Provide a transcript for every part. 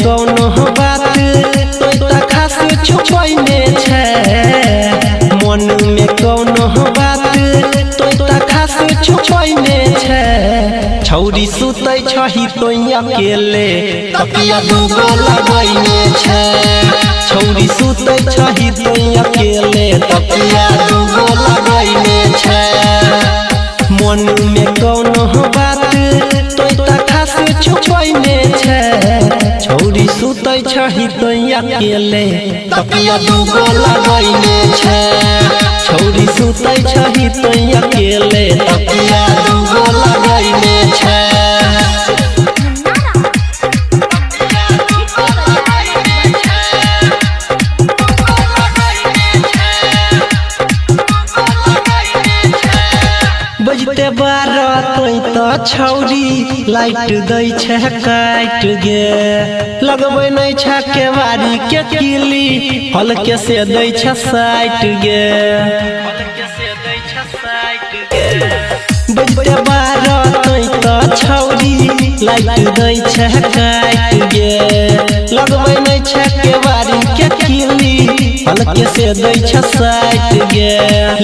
कौनो बात तो खास छुपैने छे मन में कौनो बात तो खास छुपैने छे छौरी सुतै छही तो अकेले तकिया दूगो लगैने छे छौरी सुतै छही तो अकेले तकिया दूगो लगैने छे मन में कौनो बात तो खास छुपैने छे छौरी सुतै छही तो अकेले तकिया दूगो लगैने छे छौरी सुतै छही तो अकेले तकिया दूगो लगैने छे बजते 12 तो छौरी लाइट दै छे काट गे लगबै नै छे केवारी के किली हल्के से दै छे साइट गे बजते 12 तो छौरी लाइट दै छे काट गे लगबै नै छे केवारी के किली हल्के से दै छे साइट गे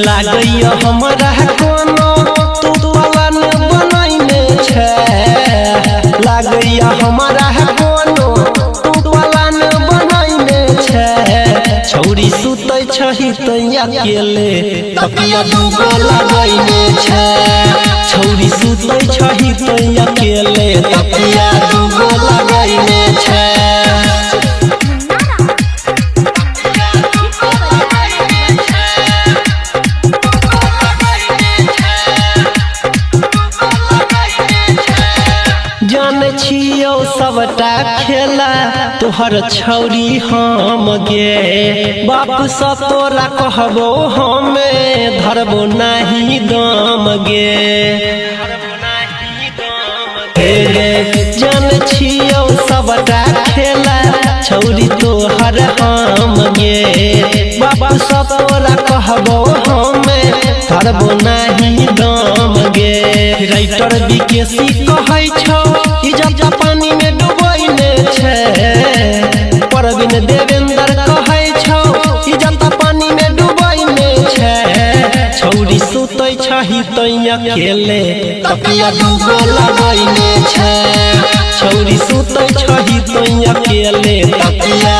लागैया हमरा कोनो लागैया हमारा कोनो पलान बनैने छे छौरी सुतै छही तो अकेले तकिया दूगो लगैने छे छौरी सुतै छही तो अकेले तकिया दूगो लगैने छे जाने छियो सबटा खेला तोहर छौरी हम गे बाप से तोरा कहबो हमें धरबो नहीं दम गे जाने छियो सबटा खेला छौरी तोहर हम गे बाप से तोरा कहबो हमें धरबो नहीं दम गे राइटर विकेसी कहै छौ इज्जत पानी में डुबैने छे परवीन देवेंद्र कहै छौ इज्जत पानी में डुबैने छे छौरी सुतै छही तो अकेले तकिया दूगो लगैने छे छौरी सुतै छही तो अकेले तकिया